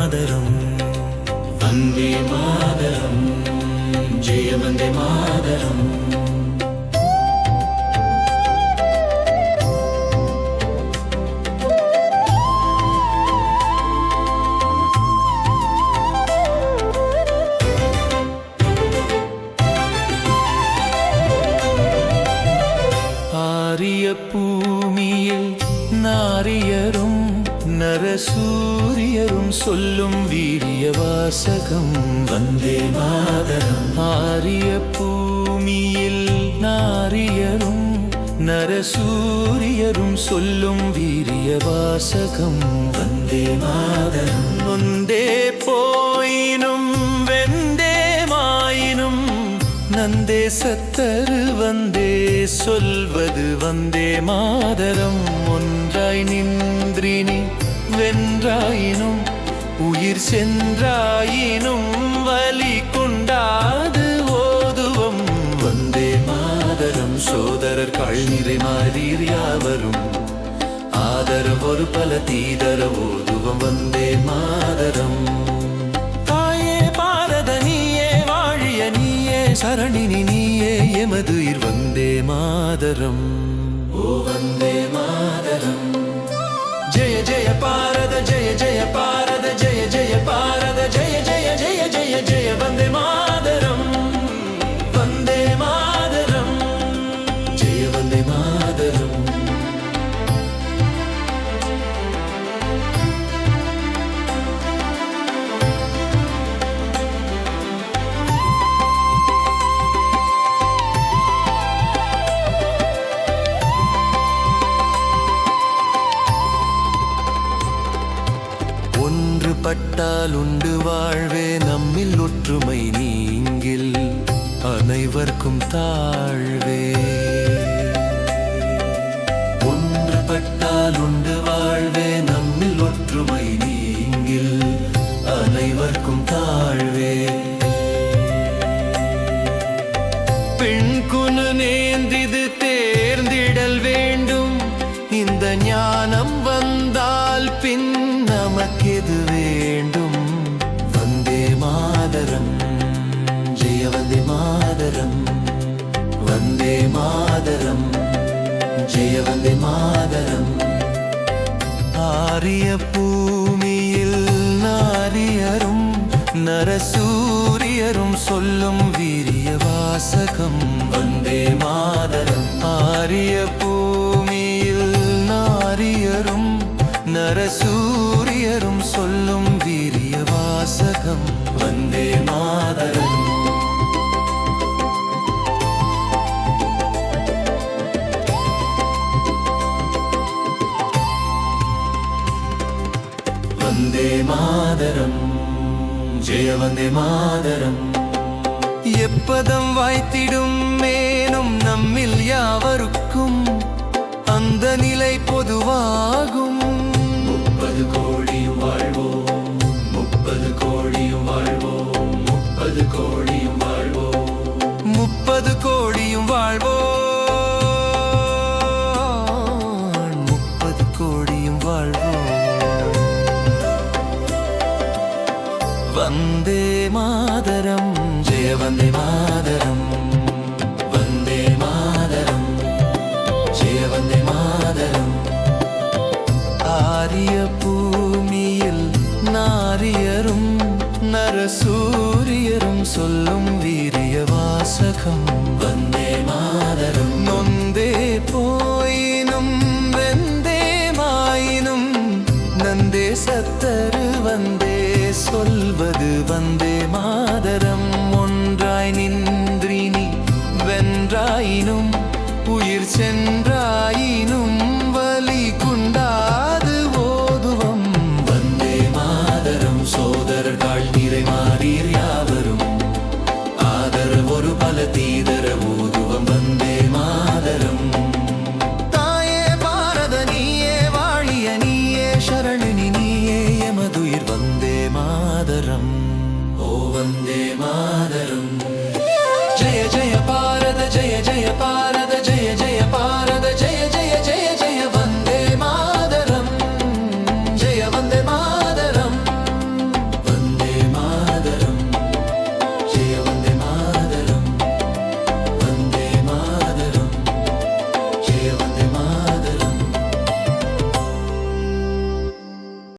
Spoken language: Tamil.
மாதரம் வந்தே மாதரம் ஜெய வந்தே மாதரம். ஆரிய பூமியில் நாரியரும் நரசூரியரும் சொல்லும் வீரிய வாசகம் வந்தே மாதரம். ஆரிய பூமியில் நாரியரும் நரசூரியரும் சொல்லும் வீரிய வாசகம் வந்தே மாதரம். நொந்தே போயினும் வெந்தே மாயினும் நந்தே சத்தரு வந்தே சொல்வது வந்தே மாதரம். ஒன்றாய் நின்றினி வென்றாயினும் உயிர் சென்றாயினும் வலி கொண்டாது ஓதுவம் வந்தே மாதரம். சோதரர் கழ்நிறை மாறீர் யாவரும் ஆதரம் ஒரு பல தீதர ஓதுவம் வந்தே மாதரம். தாயே பாரத நீயே வாழிய நீயே சரணினி நீயே எமதுயிர் வந்தே மாதரம். ஓ வந்தே மாதரம். ஜெய ஜெய பாரத ஜெய ஜெய பாரத ஜெய ஜெய பாரத ஜெய ஜெய ஜெய ஜெய ஜெய வந்தே மாதரம் வந்தே மாதரம் ஜெய வந்தே மாதரம். ஒன்றுபட்டால் உண்டு வாழ்வே நம்மில் ஒற்றுமை நீங்கில் அனைவர்க்கும் தாழ்வே. ஒன்றுபட்டால் உண்டு வாழ்வே நம்மில் ஒற்றுமை நீங்கில் அனைவர்க்கும் தாழ்வே. பெண் குனு நேர்ந்திது தேர்ந்திடல் வேண்டும் இந்த ஞானம் வந்தால் பின் நமக்கெது வேண்டும் வந்தே மாதரம் ஜெய வந்தே மாதரம் வந்தே மாதரம் ஜெய வந்தே மாதரம். ஆரிய பூமியில் நாரியரும் நரசூரியரும் சொல்லும் வீரிய வாசகம் வந்தே மாதரம். ஆரிய பூமியில் நாரியரும் நரசூரியரும் சொல்லும் வீரிய வாசகம் வந்தே மாதரம். வந்தே மாதரம் ஜெய வந்தே மாதரம். எப்பதம் வாய்த்திடும் மேனும் நம்மில் யாவருக்கும் அந்த நிலை பொதுவாகும். 30 கோடியும் வாழ்வோம் 30 கோடியும் வாழ்வோம் 30 கோடியும் வாழ்வோம் 30 கோடியும் வாழ்வோம் 30 கோடியும் வாழ்வோம். வந்தே மாதரம் ஜெய வந்தே மாதரம் வந்தே மாதரம் ஜெய வந்தே மாதரம். ஆரிய பூமியில் நாரியரும் நரசூரியரும் சொல்லும் வீரிய வாசகம் வந்தே மாதரம். நொந்தே போயினும் வெந்தே மாயினும் நந்தே சத்தரு வந்தே சொல்வது வந்தே மாதரம். ஒன்றாய் நின்றினி வென்றாயினும் உயிர் சென்றாயினும் வலி குண்டாது ஓதுவம் வந்தே மாதரம். சோதரர் கழ்நிறை மாறீர் யாவரும் ஆதரவு ஒரு பல தீதர ஓதுவம் வந்தே மாதரம். தாயே பாரத நீயே வாழிய நீயே சரணினி நீயே எமதுயிர் வந்தே மாதரம். ஓ வந்தே மாதரம். ஜெய ஜெய பாரத ஜெய ஜெய